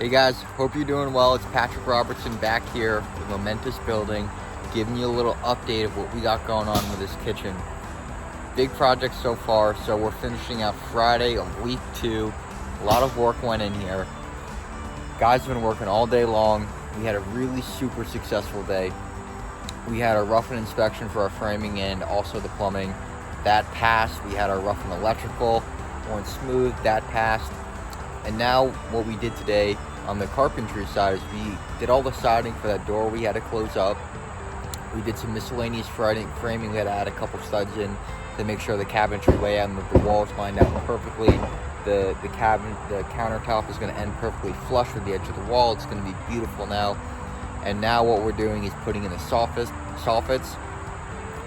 Hey guys, hope you're doing well. It's Patrick Robertson back here at the Momentous Building, giving you a little update of what we got going on with this kitchen. Big project so far, so we're finishing out Friday of week 2. A lot of work went in here. Guys have been working all day long. We had a really super successful day. We had a rough and inspection for our framing and also the plumbing. That passed. We had our rough and electrical, went smooth, that passed. And now what we did today on the carpentry side is we did all the siding for that door we had to close up. We did some miscellaneous framing. We had to add a couple studs in to make sure the cabinetry layout and the walls lined out perfectly. The countertop is going to end perfectly flush with the edge of the wall. It's going to be beautiful now. And now what we're doing is putting in the soffits,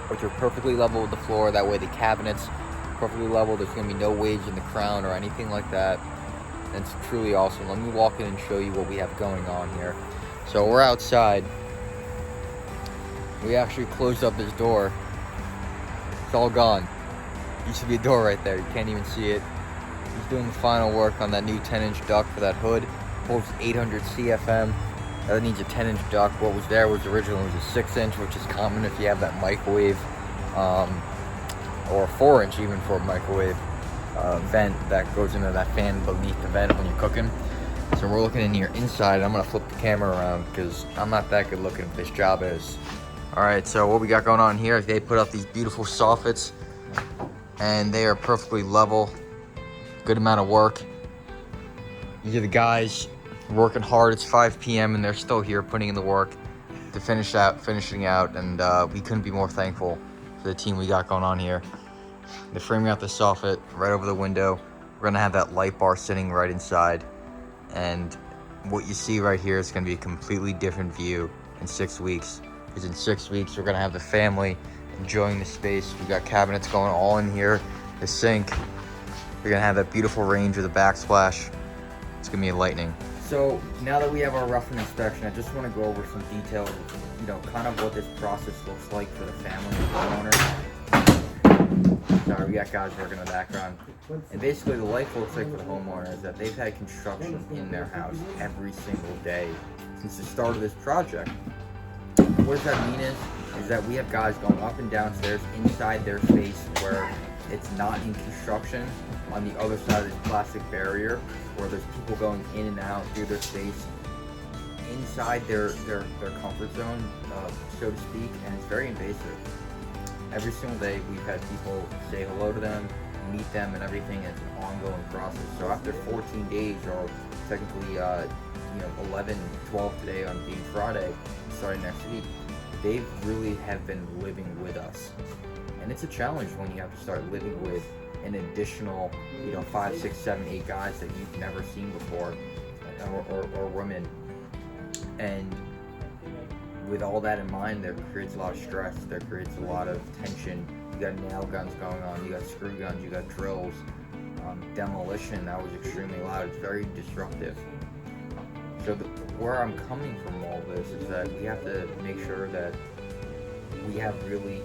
which are perfectly level with the floor. That way the cabinets perfectly level. There's going to be no waves in the crown or anything like that. It's truly awesome. Let me walk in and show you what we have going on here. So we're outside. We actually closed up this door. It's all gone. Used to be a door right there. You can't even see it. He's doing the final work on that new 10-inch duct for that hood. Holds 800 CFM. That needs a 10-inch duct. What was there was originally a 6-inch, which is common if you have that microwave, or a 4-inch even for a microwave. Vent that goes into that fan beneath the vent when you're cooking. So we're looking in here inside. I'm gonna flip the camera around because I'm not that good looking at this job is. All right, so what we got going on here is they put up these beautiful soffits and they are perfectly level. Good amount of work. These are the guys working hard. It's 5 p.m. and they're still here putting in the work to finishing out, and we couldn't be more thankful for the team we got going on here. They're framing out the soffit right over the window. We're gonna have that light bar sitting right inside. And what you see right here is gonna be a completely different view in 6 weeks. Because in 6 weeks, we're gonna have the family enjoying the space. We got cabinets going all in here, the sink. We're gonna have that beautiful range with a backsplash. It's gonna be enlightening. So now that we have our rough and inspection, I just wanna go over some details, kind of what this process looks like for the family and homeowners. Sorry, we got guys working in the background. And basically the life looks like for the homeowner is that they've had construction in their house every single day since the start of this project. And what does that mean is that we have guys going up and downstairs inside their space where it's not in construction, on the other side of this plastic barrier where there's people going in and out through their space inside their comfort zone, so to speak, and it's very invasive. Every single day we've had people say hello to them, meet them and everything. It's an ongoing process. So after 14 days, or technically 11, 12 today on being Friday, starting next week, they really have been living with us. And it's a challenge when you have to start living with an additional 5, 6, 7, 8 guys that you've never seen before, or women. And with all that in mind, there creates a lot of stress, there creates a lot of tension. You got nail guns going on, you got screw guns, you got drills, demolition that was extremely loud. It's very disruptive. So where I'm coming from all this is that we have to make sure that we have really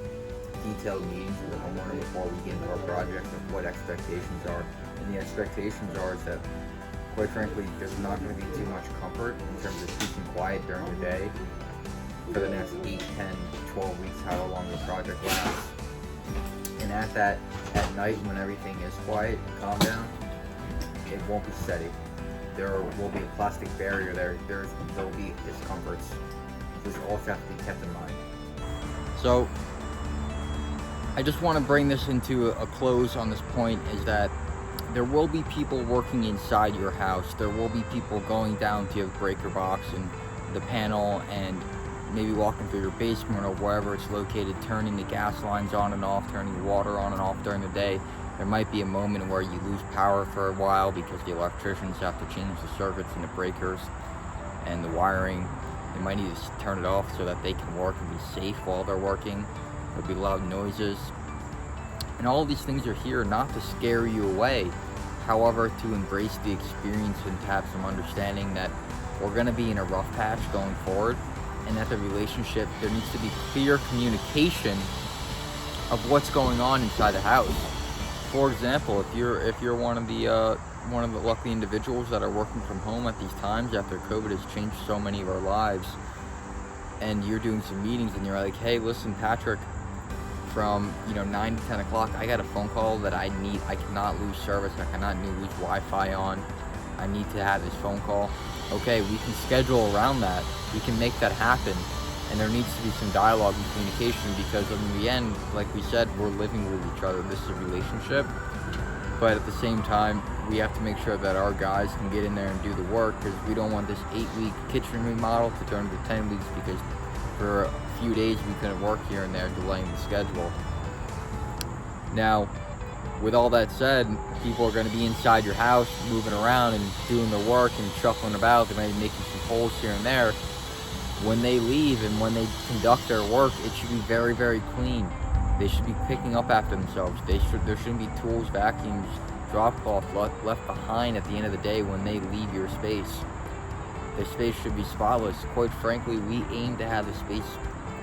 detailed meetings with the homeowner before we get into our project of what expectations are. And the expectations are is that, quite frankly, there's not going to be too much comfort in terms of peace and quiet during the day for the next 8, 10, 12 weeks, however long the project lasts. And at night when everything is quiet and calm down, it won't be steady. There will be a plastic barrier there. There will be discomforts. This also has to be kept in mind. So I just want to bring this into a close on this point, is that there will be people working inside your house. There will be people going down to your breaker box and the panel and maybe walking through your basement or wherever it's located, turning the gas lines on and off, turning the water on and off during the day. There might be a moment where you lose power for a while because the electricians have to change the circuits and the breakers and the wiring. They might need to turn it off so that they can work and be safe while they're working. There'll be loud noises. And all of these things are here not to scare you away, however, to embrace the experience and to have some understanding that we're going to be in a rough patch going forward, and that the relationship, there needs to be clear communication of what's going on inside the house. For example, if you're one of the one of the lucky individuals that are working from home at these times after COVID has changed so many of our lives, and you're doing some meetings and you're like, hey, listen, Patrick, from 9 to 10 o'clock, I got a phone call that I cannot lose service, I cannot lose Wi-Fi on, I need to have this phone call. Okay, we can schedule around that, we can make that happen, and there needs to be some dialogue and communication, because in the end, like we said, we're living with each other, this is a relationship, but at the same time, we have to make sure that our guys can get in there and do the work, because we don't want this 8-week kitchen remodel to turn into 10 weeks because for a few days we couldn't work here and there, delaying the schedule. Now, with all that said, people are going to be inside your house, moving around and doing their work and shuffling about. They might be making some holes here and there. When they leave and when they conduct their work, it should be very, very clean. They should be picking up after themselves. There shouldn't be tools, vacuums, drop cloth left behind at the end of the day when they leave your space. The space should be spotless. Quite frankly, we aim to have the space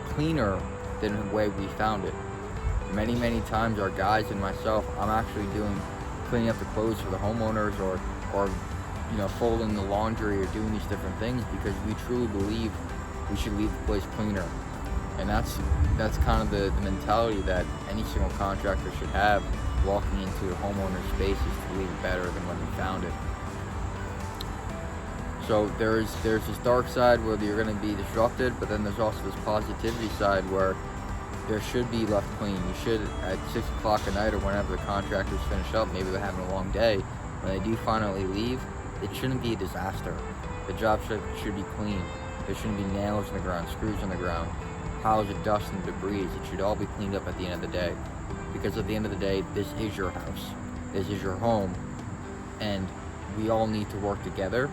cleaner than the way we found it. Many, many times our guys and myself, I'm actually cleaning up the clothes for the homeowners or folding the laundry or doing these different things because we truly believe we should leave the place cleaner. And that's kind of the mentality that any single contractor should have walking into a homeowner's space, is to leave it better than when we found it. So there's this dark side where you're going to be disrupted, but then there's also this positivity side where there should be left clean. You should, at 6 o'clock at night or whenever the contractors finish up, maybe they're having a long day, when they do finally leave, it shouldn't be a disaster. The job should be clean. There shouldn't be nails in the ground, screws on the ground, piles of dust and debris. It should all be cleaned up at the end of the day. Because at the end of the day, this is your house. This is your home. And we all need to work together,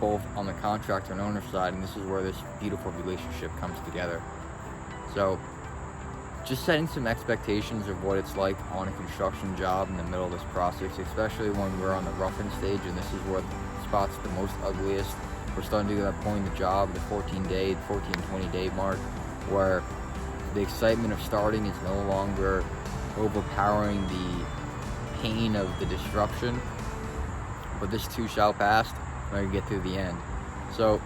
both on the contractor and owner side, and this is where this beautiful relationship comes together. So, just setting some expectations of what it's like on a construction job in the middle of this process, especially when we're on the roughing stage, and this is where the spot's the most ugliest. We're starting to get to that point in the job, the 20 day mark, where the excitement of starting is no longer overpowering the pain of the disruption, but this too shall pass. We're going to get through the end. So,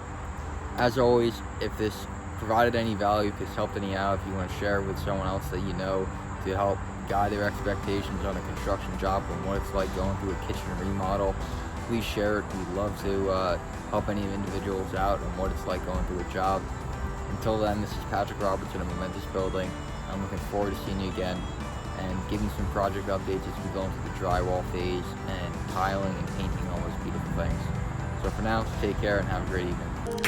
as always, if this provided any value, if this helped any out, if you want to share it with someone else that you know to help guide their expectations on a construction job and what it's like going through a kitchen remodel, please share it. We'd love to help any individuals out on what it's like going through a job. Until then, this is Patrick Robertson of Momentous Building. I'm looking forward to seeing you again and giving some project updates as we go into the drywall phase and tiling and painting all those beautiful things. So for now, take care and have a great evening.